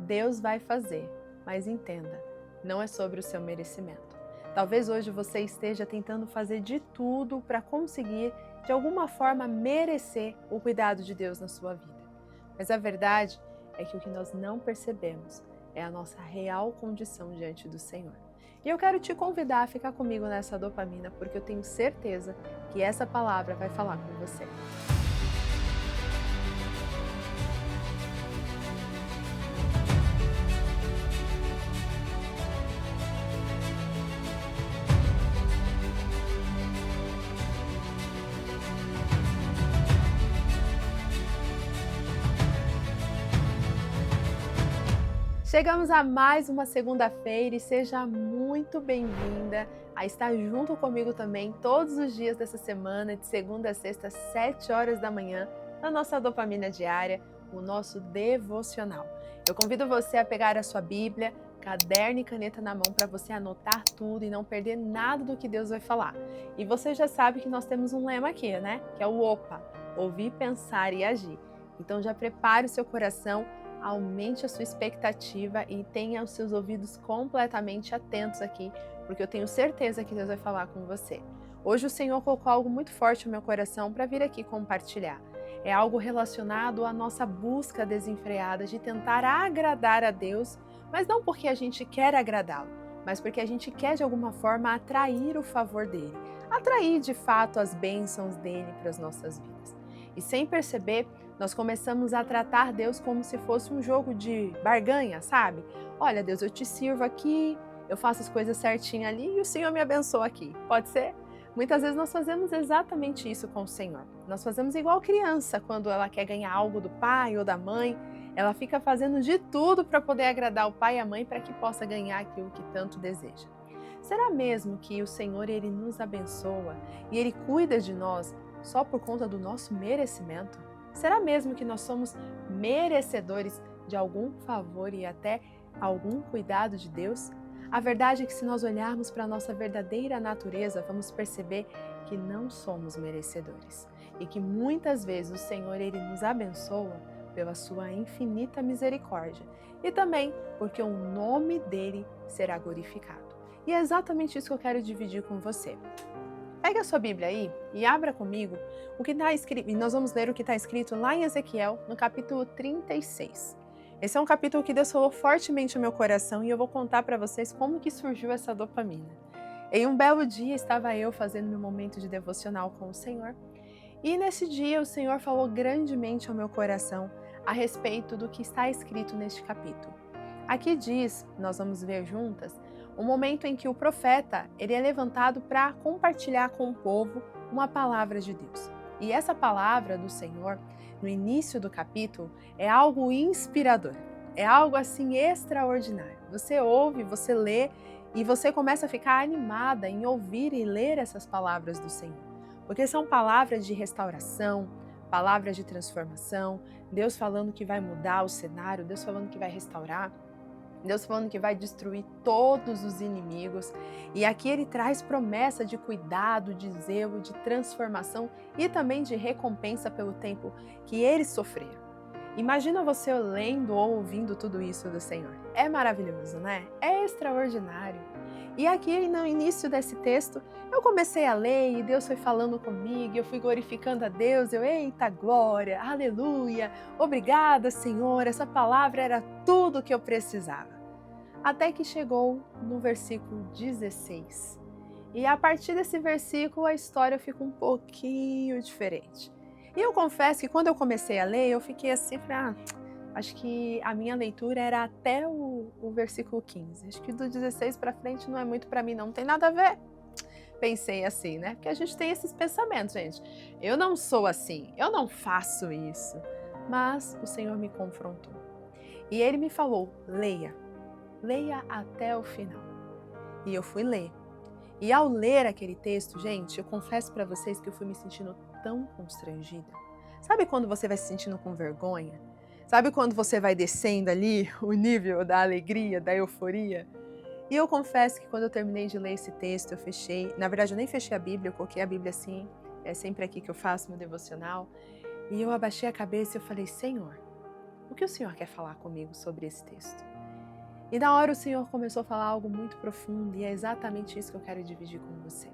Deus vai fazer, mas entenda, não é sobre o seu merecimento. Talvez hoje você esteja tentando fazer de tudo para conseguir, de alguma forma, merecer o cuidado de Deus na sua vida. Mas a verdade é que o que nós não percebemos é a nossa real condição diante do Senhor. E eu quero te convidar a ficar comigo nessa dopamina, porque eu tenho certeza que essa palavra vai falar com você. Chegamos a mais uma segunda-feira e seja muito bem-vinda a estar junto comigo também todos os dias dessa semana, de segunda a sexta, às 7 horas da manhã, na nossa dopamina diária, o nosso devocional. Eu convido você a pegar a sua Bíblia, caderno e caneta na mão para você anotar tudo e não perder nada do que Deus vai falar. E você já sabe que nós temos um lema aqui, né? Que é o OPA, ouvir, pensar e agir. Então já prepare o seu coração, aumente a sua expectativa e tenha os seus ouvidos completamente atentos aqui, porque eu tenho certeza que Deus vai falar com você. Hoje o Senhor colocou algo muito forte no meu coração para vir aqui compartilhar. É algo relacionado à nossa busca desenfreada de tentar agradar a Deus, mas não porque a gente quer agradá-lo, mas porque a gente quer de alguma forma atrair o favor dele, atrair de fato as bênçãos dele para as nossas vidas. E sem perceber, nós começamos a tratar Deus como se fosse um jogo de barganha, sabe? Olha, Deus, eu te sirvo aqui, eu faço as coisas certinho ali e o Senhor me abençoa aqui. Pode ser? Muitas vezes nós fazemos exatamente isso com o Senhor. Nós fazemos igual criança quando ela quer ganhar algo do pai ou da mãe. Ela fica fazendo de tudo para poder agradar o pai e a mãe para que possa ganhar aquilo que tanto deseja. Será mesmo que o Senhor, Ele nos abençoa e Ele cuida de nós só por conta do nosso merecimento? Será mesmo que nós somos merecedores de algum favor e até algum cuidado de Deus? A verdade é que se nós olharmos para a nossa verdadeira natureza, vamos perceber que não somos merecedores e que muitas vezes o Senhor, Ele nos abençoa pela sua infinita misericórdia e também porque o nome dEle será glorificado. E é exatamente isso que eu quero dividir com você. Pega a sua Bíblia aí e abra comigo o que está escrito, e nós vamos ler o que está escrito lá em Ezequiel, no capítulo 36. Esse é um capítulo que Deus falou fortemente no meu coração e eu vou contar para vocês como que surgiu essa dopamina. Em um belo dia estava eu fazendo meu momento de devocional com o Senhor e nesse dia o Senhor falou grandemente ao meu coração a respeito do que está escrito neste capítulo. Aqui diz, nós vamos ver juntas, o momento em que o profeta ele é levantado para compartilhar com o povo uma palavra de Deus. E essa palavra do Senhor, no início do capítulo, é algo inspirador, é algo assim extraordinário. Você ouve, você lê e você começa a ficar animada em ouvir e ler essas palavras do Senhor. Porque são palavras de restauração, palavras de transformação, Deus falando que vai mudar o cenário, Deus falando que vai restaurar. Deus falando que vai destruir todos os inimigos. E aqui ele traz promessa de cuidado, de zelo, de transformação e também de recompensa pelo tempo que ele sofreu. Imagina você lendo ou ouvindo tudo isso do Senhor. É maravilhoso, né? É extraordinário. E aqui no início desse texto, eu comecei a ler e Deus foi falando comigo, eu fui glorificando a Deus, eita glória, aleluia, obrigada Senhor, essa palavra era tudo o que eu precisava. Até que chegou no versículo 16. E a partir desse versículo a história fica um pouquinho diferente. E eu confesso que quando eu comecei a ler, eu fiquei assim, acho que a minha leitura era até o versículo 15. Acho que do 16 para frente não é muito para mim, não tem nada a ver. Pensei assim, né? Porque a gente tem esses pensamentos, gente. Eu não sou assim, eu não faço isso. Mas o Senhor me confrontou. E Ele me falou, leia até o final. E eu fui ler. E ao ler aquele texto, gente, eu confesso para vocês que eu fui me sentindo tão constrangida. Sabe quando você vai se sentindo com vergonha? Sabe quando você vai descendo ali o nível da alegria, da euforia? E eu confesso que quando eu terminei de ler esse texto, eu fechei. Na verdade, eu nem fechei a Bíblia, eu coloquei a Bíblia assim. É sempre aqui que eu faço meu devocional. E eu abaixei a cabeça e eu falei, Senhor, o que o Senhor quer falar comigo sobre esse texto? E na hora o Senhor começou a falar algo muito profundo e é exatamente isso que eu quero dividir com você.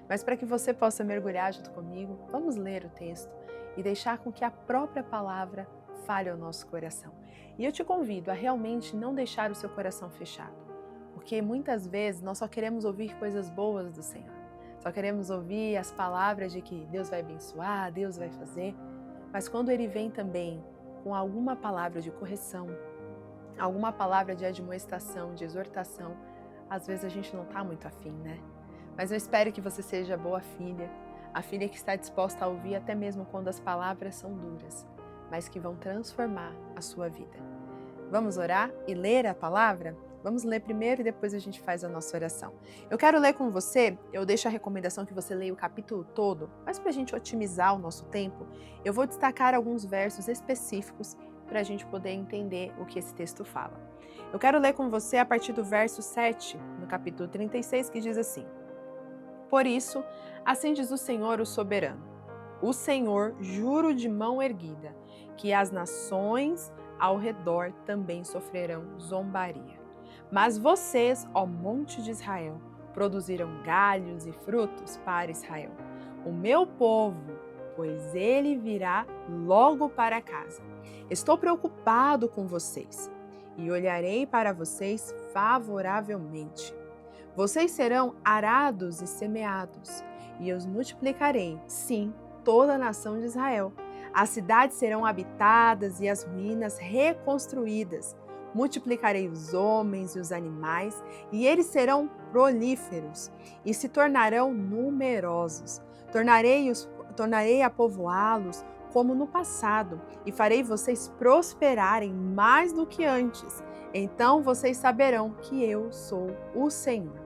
Mas para que você possa mergulhar junto comigo, vamos ler o texto e deixar com que a própria palavra fale ao nosso coração. E eu te convido a realmente não deixar o seu coração fechado, porque muitas vezes nós só queremos ouvir coisas boas do Senhor. Só queremos ouvir as palavras de que Deus vai abençoar, Deus vai fazer, mas quando Ele vem também com alguma palavra de correção, alguma palavra de admoestação, de exortação, às vezes a gente não está muito afim, né? Mas eu espero que você seja boa filha, a filha que está disposta a ouvir até mesmo quando as palavras são duras, mas que vão transformar a sua vida. Vamos orar e ler a palavra? Vamos ler primeiro e depois a gente faz a nossa oração. Eu quero ler com você, eu deixo a recomendação que você leia o capítulo todo, mas para a gente otimizar o nosso tempo, eu vou destacar alguns versos específicos para a gente poder entender o que esse texto fala. Eu quero ler com você a partir do verso 7, no capítulo 36, que diz assim: Por isso, assim diz o Senhor, o soberano, o Senhor, juro de mão erguida, que as nações ao redor também sofrerão zombaria. Mas vocês, ó monte de Israel, produziram galhos e frutos para Israel, o meu povo, pois ele virá logo para casa. Estou preocupado com vocês e olharei para vocês favoravelmente. Vocês serão arados e semeados, e eu os multiplicarei, sim, toda a nação de Israel. As cidades serão habitadas e as ruínas reconstruídas. Multiplicarei os homens e os animais, e eles serão prolíferos e se tornarão numerosos. Tornarei a povoá-los como no passado, e farei vocês prosperarem mais do que antes. Então vocês saberão que eu sou o Senhor.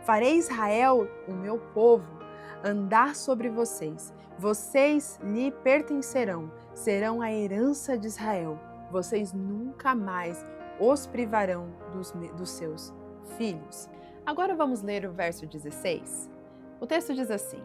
Farei Israel, o meu povo, andar sobre vocês. Vocês lhe pertencerão, serão a herança de Israel. Vocês nunca mais os privarão dos seus filhos. Agora vamos ler o verso 16. O texto diz assim: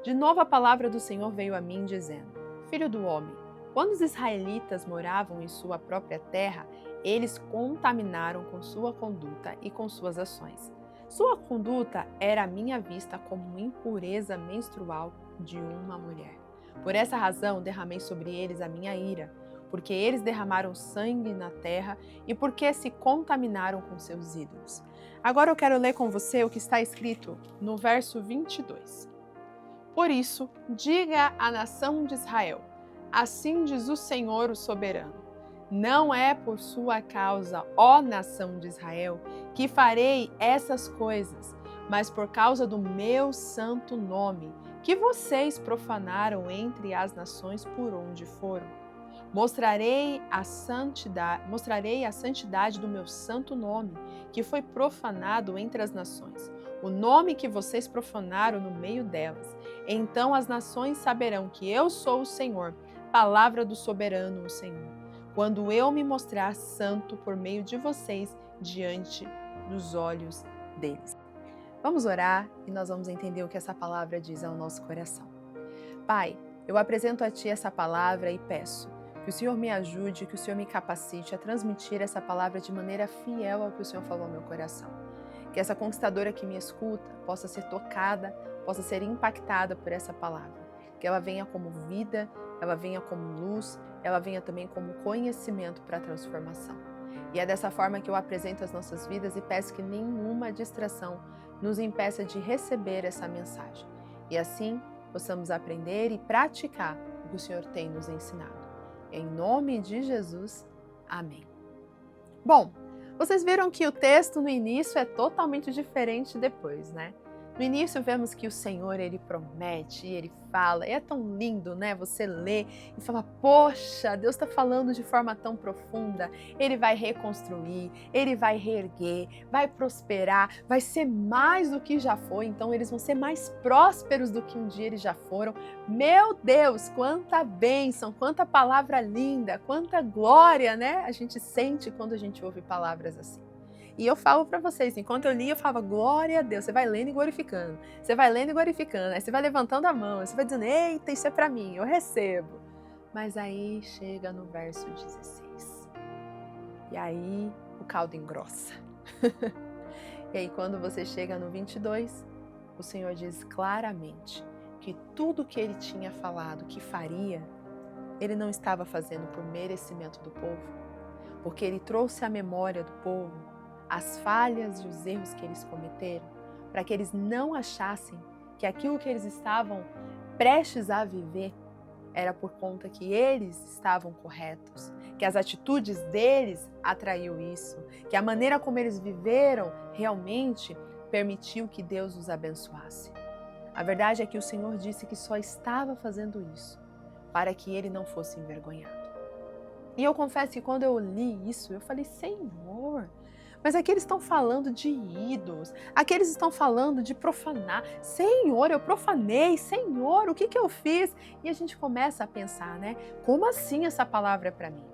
De novo a palavra do Senhor veio a mim dizendo: Filho do homem, quando os israelitas moravam em sua própria terra, eles contaminaram com sua conduta e com suas ações. Sua conduta era à minha vista como impureza menstrual de uma mulher. Por essa razão derramei sobre eles a minha ira, porque eles derramaram sangue na terra e porque se contaminaram com seus ídolos. Agora eu quero ler com você o que está escrito no verso 22. Por isso, diga à nação de Israel: assim diz o Senhor, o soberano. Não é por sua causa, ó nação de Israel, que farei essas coisas, mas por causa do meu santo nome, que vocês profanaram entre as nações por onde foram. Mostrarei a santidade do meu santo nome, que foi profanado entre as nações, o nome que vocês profanaram no meio delas. Então as nações saberão que eu sou o Senhor, palavra do soberano, o Senhor, quando eu me mostrar santo por meio de vocês diante dos olhos deles. Vamos orar e nós vamos entender o que essa palavra diz ao nosso coração. Pai, eu apresento a Ti essa palavra e peço que o Senhor me ajude, que o Senhor me capacite a transmitir essa palavra de maneira fiel ao que o Senhor falou ao meu coração. Que essa conquistadora que me escuta possa ser tocada, possa ser impactada por essa palavra. Que ela venha como vida, ela venha como luz, ela venha também como conhecimento para a transformação. E é dessa forma que eu apresento as nossas vidas e peço que nenhuma distração nos impeça de receber essa mensagem. E assim possamos aprender e praticar o que o Senhor tem nos ensinado. Em nome de Jesus, amém. Bom, vocês viram que o texto no início é totalmente diferente depois, né? No início vemos que o Senhor, Ele promete, Ele fala, e é tão lindo, né? Você lê e fala, poxa, Deus está falando de forma tão profunda, Ele vai reconstruir, Ele vai reerguer, vai prosperar, vai ser mais do que já foi, então eles vão ser mais prósperos do que um dia eles já foram. Meu Deus, quanta bênção, quanta palavra linda, quanta glória, né? A gente sente quando a gente ouve palavras assim. E eu falo para vocês, enquanto eu li, eu falava, glória a Deus, você vai lendo e glorificando, você vai lendo e glorificando, aí você vai levantando a mão, você vai dizendo, eita, isso é para mim, eu recebo. Mas aí chega no verso 16. E aí o caldo engrossa. E aí quando você chega no 22, o Senhor diz claramente que tudo que ele tinha falado que faria, ele não estava fazendo por merecimento do povo, porque ele trouxe à memória do povo as falhas e os erros que eles cometeram, para que eles não achassem que aquilo que eles estavam prestes a viver era por conta que eles estavam corretos, que as atitudes deles atraiu isso, que a maneira como eles viveram realmente permitiu que Deus os abençoasse. A verdade é que o Senhor disse que só estava fazendo isso para que ele não fosse envergonhado. E eu confesso que quando eu li isso, eu falei, Senhor, mas aqui eles estão falando de ídolos, aqui eles estão falando de profanar. Senhor, eu profanei, Senhor, o que eu fiz? E a gente começa a pensar, né? Como assim essa palavra é para mim?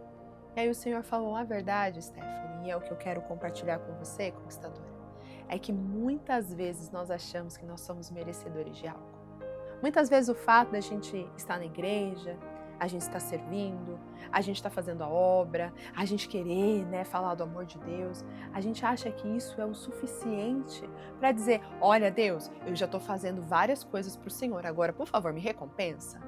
E aí o Senhor falou, a verdade, Stephanie, e é o que eu quero compartilhar com você, conquistadora, é que muitas vezes nós achamos que nós somos merecedores de algo. Muitas vezes o fato da gente estar na igreja, a gente está servindo, a gente está fazendo a obra, a gente querer, né, falar do amor de Deus, a gente acha que isso é o suficiente para dizer, olha Deus, eu já estou fazendo várias coisas para o Senhor, agora por favor me recompensa.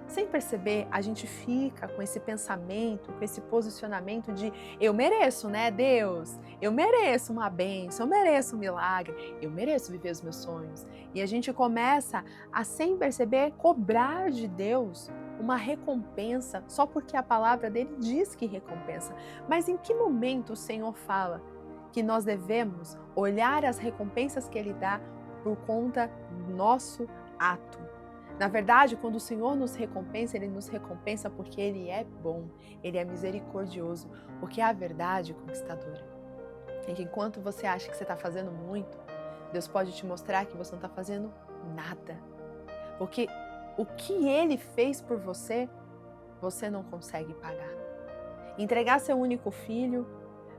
Sem perceber, a gente fica com esse pensamento, com esse posicionamento de eu mereço, né, Deus? Eu mereço uma bênção, eu mereço um milagre, eu mereço viver os meus sonhos. E a gente começa a, sem perceber, cobrar de Deus uma recompensa só porque a palavra dele diz que recompensa. Mas em que momento o Senhor fala que nós devemos olhar as recompensas que ele dá por conta do nosso ato? Na verdade, quando o Senhor nos recompensa, ele nos recompensa porque ele é bom, ele é misericordioso. Porque a verdade, conquistadora, é que enquanto você acha que você está fazendo muito, Deus pode te mostrar que você não está fazendo nada. Porque o que ele fez por você, você não consegue pagar. Entregar seu único filho,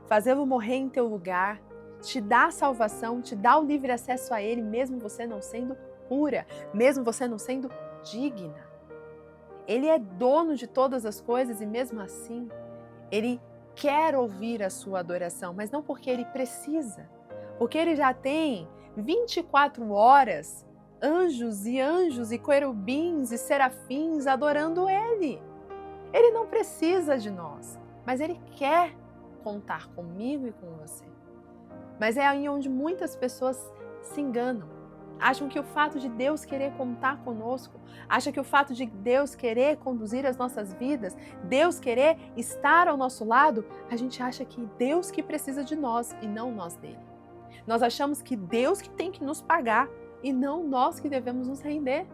fazê-lo morrer em teu lugar, te dá a salvação, te dá o livre acesso a ele, mesmo você não sendo pura, mesmo você não sendo digna. Ele é dono de todas as coisas e mesmo assim, ele quer ouvir a sua adoração, mas não porque ele precisa, porque ele já tem 24 horas anjos e querubins e serafins adorando ele. Ele não precisa de nós, mas ele quer contar comigo e com você. Mas é aí onde muitas pessoas se enganam. Acham que o fato de Deus querer contar conosco, acham que o fato de Deus querer conduzir as nossas vidas, Deus querer estar ao nosso lado, a gente acha que Deus que precisa de nós e não nós dele. Nós achamos que Deus que tem que nos pagar e não nós que devemos nos render.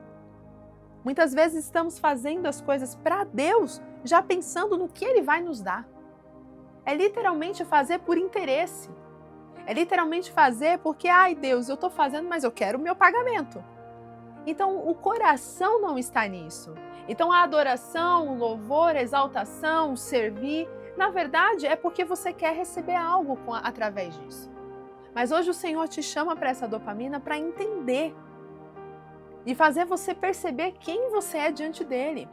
Muitas vezes estamos fazendo as coisas para Deus, já pensando no que Ele vai nos dar. É literalmente fazer por interesse. É literalmente fazer porque, ai Deus, eu estou fazendo, mas eu quero o meu pagamento. Então o coração não está nisso. Então a adoração, o louvor, a exaltação, o servir, na verdade é porque você quer receber algo através disso. Mas hoje o Senhor te chama para essa dopamina para entender e fazer você perceber quem você é diante dele.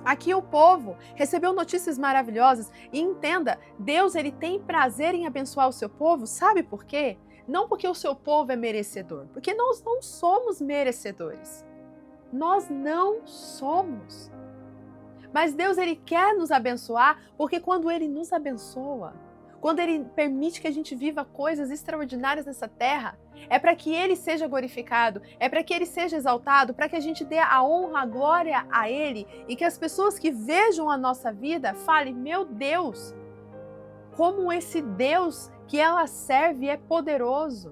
Aqui o povo recebeu notícias maravilhosas e entenda, Deus ele tem prazer em abençoar o seu povo, sabe por quê? Não porque o seu povo é merecedor, porque nós não somos merecedores. Nós não somos. Mas Deus ele quer nos abençoar porque quando ele nos abençoa, quando ele permite que a gente viva coisas extraordinárias nessa terra, é para que ele seja glorificado, é para que ele seja exaltado, para que a gente dê a honra, a glória a ele e que as pessoas que vejam a nossa vida falem, meu Deus, como esse Deus que ela serve é poderoso.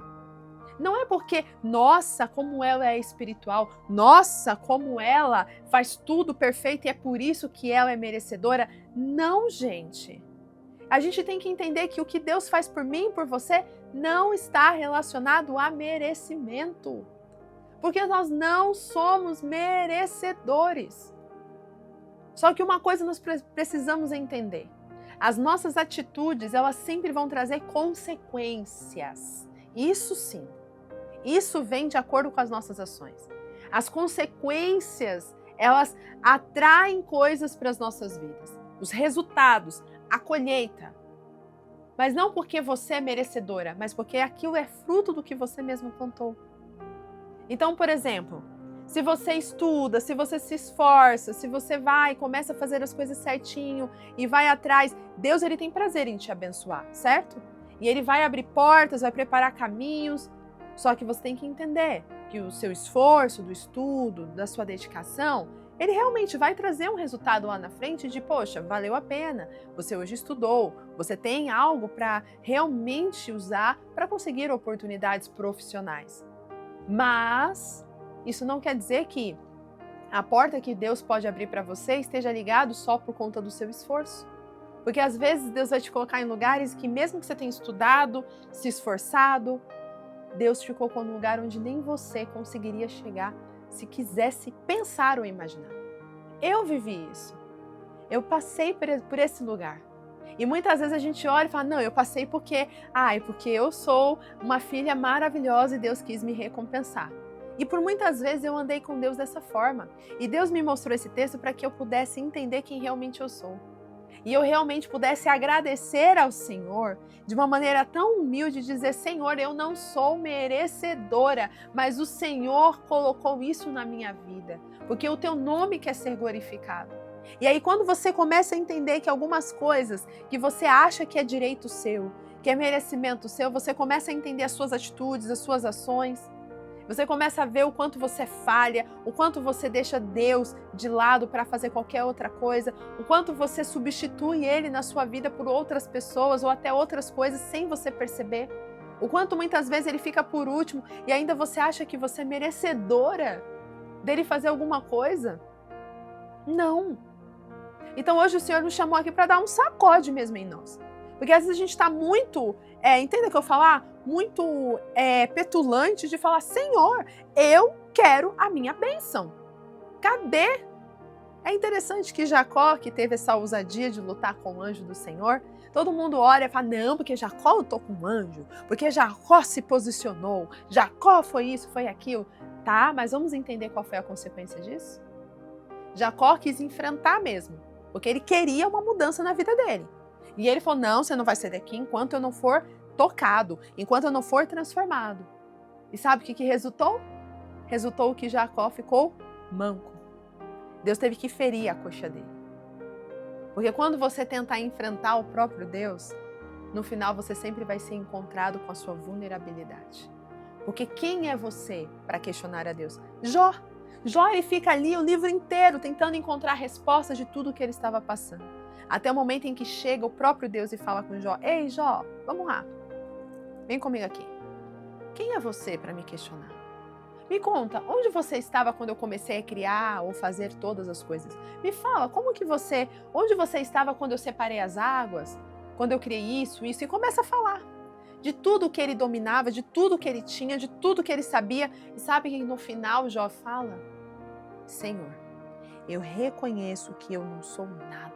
Não é porque, nossa, como ela é espiritual, nossa, como ela faz tudo perfeito e é por isso que ela é merecedora. Não, gente. A gente tem que entender que o que Deus faz por mim e por você não está relacionado a merecimento. Porque nós não somos merecedores. Só que uma coisa nós precisamos entender. As nossas atitudes, elas sempre vão trazer consequências. Isso sim. Isso vem de acordo com as nossas ações. As consequências, elas atraem coisas para as nossas vidas. Os resultados, a colheita. Mas não porque você é merecedora, mas porque aquilo é fruto do que você mesmo plantou. Então, por exemplo, se você estuda, se você se esforça, se você vai e começa a fazer as coisas certinho e vai atrás, Deus ele tem prazer em te abençoar, certo? E ele vai abrir portas, vai preparar caminhos, só que você tem que entender que o seu esforço, do estudo, da sua dedicação, ele realmente vai trazer um resultado lá na frente de, poxa, valeu a pena, você hoje estudou, você tem algo para realmente usar para conseguir oportunidades profissionais. Mas isso não quer dizer que a porta que Deus pode abrir para você esteja ligado só por conta do seu esforço. Porque às vezes Deus vai te colocar em lugares que mesmo que você tenha estudado, se esforçado, Deus te colocou num lugar onde nem você conseguiria chegar se quisesse pensar ou imaginar. Eu vivi isso. Eu passei por esse lugar. E muitas vezes a gente olha e fala, não, eu passei porque eu sou uma filha maravilhosa e Deus quis me recompensar. E por muitas vezes eu andei com Deus dessa forma. E Deus me mostrou esse texto para que eu pudesse entender quem realmente eu sou. E eu realmente pudesse agradecer ao Senhor de uma maneira tão humilde, dizer, Senhor, eu não sou merecedora, mas o Senhor colocou isso na minha vida, porque o teu nome quer ser glorificado. E aí quando você começa a entender que algumas coisas que você acha que é direito seu, que é merecimento seu, você começa a entender as suas atitudes, as suas ações. Você começa a ver o quanto você falha, o quanto você deixa Deus de lado para fazer qualquer outra coisa, o quanto você substitui Ele na sua vida por outras pessoas ou até outras coisas sem você perceber. O quanto muitas vezes Ele fica por último e ainda você acha que você é merecedora dele fazer alguma coisa. Não. Então hoje o Senhor nos chamou aqui para dar um sacode mesmo em nós. Porque às vezes a gente está muito, entende o que eu falar? Muito petulante de falar, Senhor, eu quero a minha bênção. Cadê? É interessante que Jacó, que teve essa ousadia de lutar com o anjo do Senhor, todo mundo olha e fala, não, porque Jacó lutou com um anjo, porque Jacó se posicionou, Jacó foi isso, foi aquilo. Tá, mas vamos entender qual foi a consequência disso? Jacó quis enfrentar mesmo, porque ele queria uma mudança na vida dele. E ele falou, não, você não vai sair daqui enquanto eu não for tocado, enquanto eu não for transformado. E sabe o que resultou? Resultou que Jacó ficou manco. Deus teve que ferir a coxa dele. Porque quando você tentar enfrentar o próprio Deus, no final você sempre vai ser encontrado com a sua vulnerabilidade. Porque quem é você para questionar a Deus? Jó, ele fica ali o livro inteiro tentando encontrar respostas de tudo que ele estava passando. Até o momento em que chega o próprio Deus e fala com Jó, ei Jó, vamos lá, vem comigo aqui. Quem é você para me questionar? Me conta, onde você estava quando eu comecei a criar ou fazer todas as coisas? Me fala, onde você estava quando eu separei as águas? Quando eu criei isso, e começa a falar. De tudo que ele dominava, de tudo que ele tinha, de tudo que ele sabia. E sabe que no final Jó fala? Senhor, eu reconheço que eu não sou nada.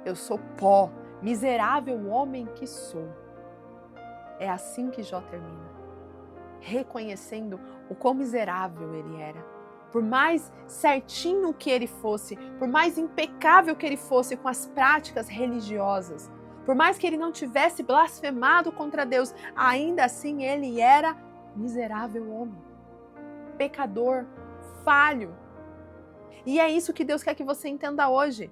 Eu sou pó, miserável homem que sou. É assim que Jó termina. Reconhecendo o quão miserável ele era. Por mais certinho que ele fosse, por mais impecável que ele fosse com as práticas religiosas, por mais que ele não tivesse blasfemado contra Deus, ainda assim ele era miserável homem. Pecador, falho. E é isso que Deus quer que você entenda hoje.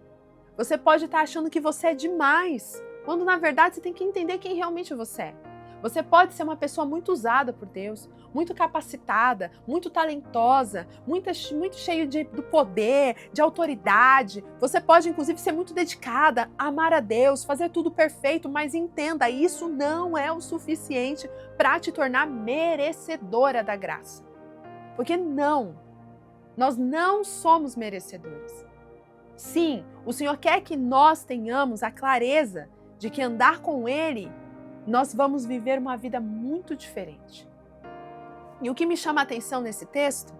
Você pode estar achando que você é demais, quando na verdade você tem que entender quem realmente você é. Você pode ser uma pessoa muito usada por Deus, muito capacitada, muito talentosa, muito cheio do poder, de autoridade. Você pode inclusive ser muito dedicada, amar a Deus, fazer tudo perfeito, mas entenda, isso não é o suficiente para te tornar merecedora da graça. Porque nós não somos merecedores. Sim, o Senhor quer que nós tenhamos a clareza de que andar com Ele, nós vamos viver uma vida muito diferente. E o que me chama a atenção nesse texto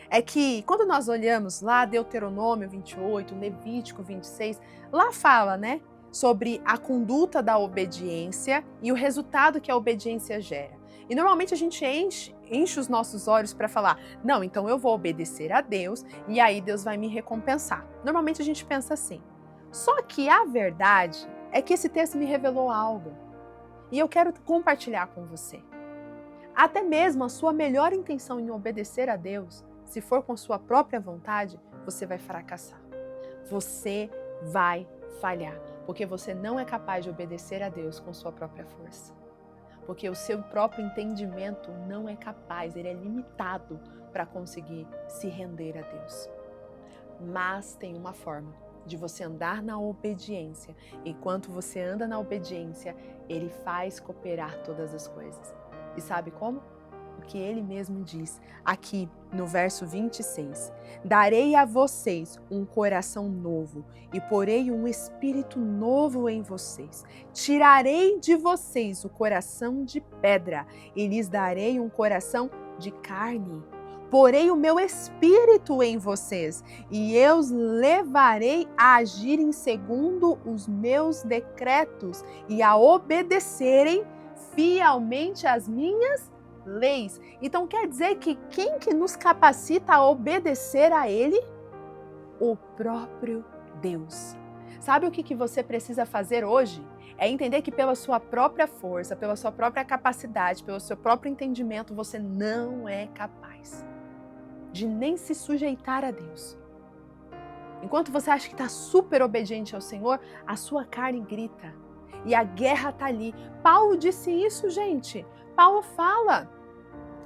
é que quando nós olhamos lá Deuteronômio 28, Levítico 26, lá fala, sobre a conduta da obediência e o resultado que a obediência gera. E normalmente a gente enche os nossos olhos para falar, não, então eu vou obedecer a Deus e aí Deus vai me recompensar. Normalmente a gente pensa assim. Só que a verdade é que esse texto me revelou algo. E eu quero compartilhar com você. Até mesmo a sua melhor intenção em obedecer a Deus, se for com sua própria vontade, você vai fracassar. Você vai falhar, porque você não é capaz de obedecer a Deus com sua própria força. Porque o seu próprio entendimento não é capaz, ele é limitado para conseguir se render a Deus. Mas tem uma forma de você andar na obediência. Enquanto você anda na obediência, Ele faz cooperar todas as coisas. E sabe como? O que Ele mesmo diz aqui no verso 26. Darei a vocês um coração novo e porei um espírito novo em vocês. Tirarei de vocês o coração de pedra e lhes darei um coração de carne. Porei o meu espírito em vocês e eu os levarei a agirem segundo os meus decretos e a obedecerem fielmente às minhas leis. Então quer dizer que quem que nos capacita a obedecer a Ele? O próprio Deus. Sabe o que você precisa fazer hoje? É entender que pela sua própria força, pela sua própria capacidade, pelo seu próprio entendimento, você não é capaz de nem se sujeitar a Deus. Enquanto você acha que está super obediente ao Senhor, a sua carne grita. E a guerra está ali. Paulo disse isso, gente. Paulo fala: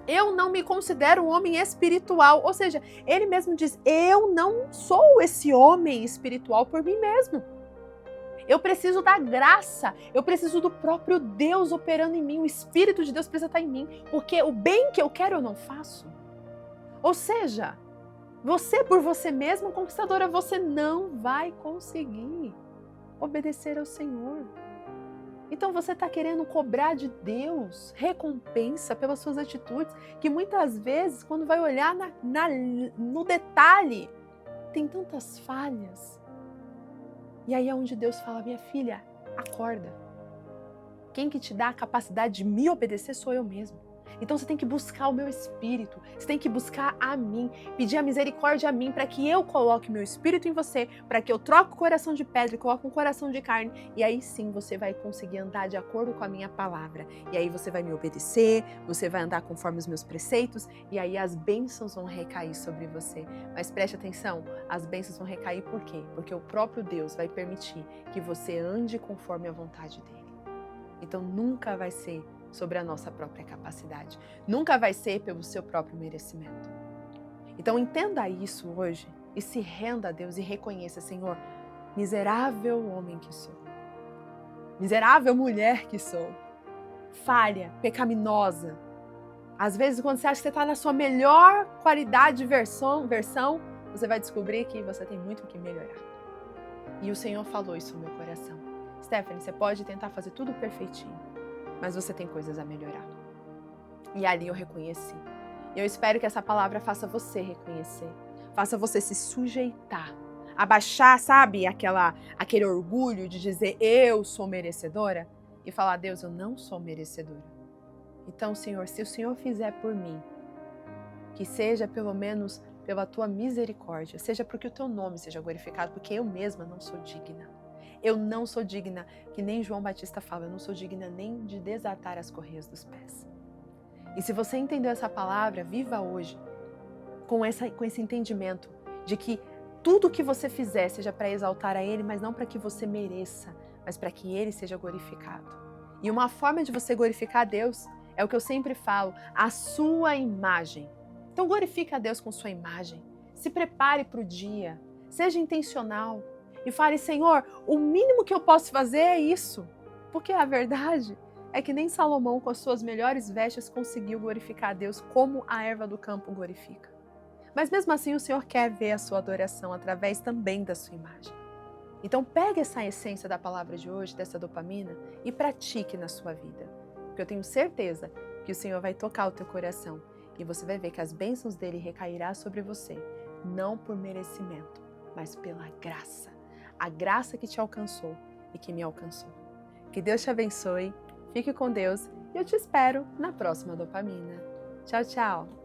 eu não me considero um homem espiritual. Ou seja, ele mesmo diz: eu não sou esse homem espiritual por mim mesmo. Eu preciso da graça, eu preciso do próprio Deus operando em mim. O Espírito de Deus precisa estar em mim. Porque o bem que eu quero eu não faço. Ou seja, você por você mesma, conquistadora, você não vai conseguir obedecer ao Senhor. Então você está querendo cobrar de Deus recompensa pelas suas atitudes, que muitas vezes, quando vai olhar no detalhe, tem tantas falhas. E aí é onde Deus fala: minha filha, acorda. Quem que te dá a capacidade de me obedecer sou eu mesmo. Então você tem que buscar o meu espírito, você tem que buscar a mim, pedir a misericórdia a mim para que eu coloque o meu espírito em você, para que eu troque o coração de pedra e coloque um coração de carne, e aí sim você vai conseguir andar de acordo com a minha palavra. E aí você vai me obedecer, você vai andar conforme os meus preceitos, e aí as bênçãos vão recair sobre você. Mas preste atenção, as bênçãos vão recair por quê? Porque o próprio Deus vai permitir que você ande conforme a vontade dele. Então nunca vai ser sobre a nossa própria capacidade. Nunca vai ser pelo seu próprio merecimento. Então entenda isso hoje e se renda a Deus e reconheça: Senhor, miserável homem que sou, miserável mulher que sou, falha, pecaminosa. Às vezes, quando você acha que você está na sua melhor qualidade de versão, você vai descobrir que você tem muito o que melhorar. E o Senhor falou isso no meu coração: Stephanie, você pode tentar fazer tudo perfeitinho, mas você tem coisas a melhorar. E ali eu reconheci. E eu espero que essa palavra faça você reconhecer, faça você se sujeitar, abaixar, sabe, aquele orgulho de dizer eu sou merecedora e falar: Deus, eu não sou merecedora. Então, Senhor, se o Senhor fizer por mim, que seja pelo menos pela tua misericórdia, seja porque o teu nome seja glorificado, porque eu mesma não sou digna. Eu não sou digna, que nem João Batista fala, eu não sou digna nem de desatar as correias dos pés. E se você entendeu essa palavra, viva hoje com esse entendimento de que tudo que você fizer seja para exaltar a Ele, mas não para que você mereça, mas para que Ele seja glorificado. E uma forma de você glorificar a Deus é o que eu sempre falo: a sua imagem. Então glorifique a Deus com sua imagem. Se prepare para o dia, seja intencional. E fale: Senhor, o mínimo que eu posso fazer é isso. Porque a verdade é que nem Salomão, com as suas melhores vestes, conseguiu glorificar a Deus como a erva do campo glorifica. Mas mesmo assim o Senhor quer ver a sua adoração através também da sua imagem. Então pegue essa essência da palavra de hoje, dessa dopamina, e pratique na sua vida. Porque eu tenho certeza que o Senhor vai tocar o teu coração e você vai ver que as bênçãos dele recairá sobre você, não por merecimento, mas pela graça. A graça que te alcançou e que me alcançou. Que Deus te abençoe, fique com Deus e eu te espero na próxima dopamina. Tchau, tchau!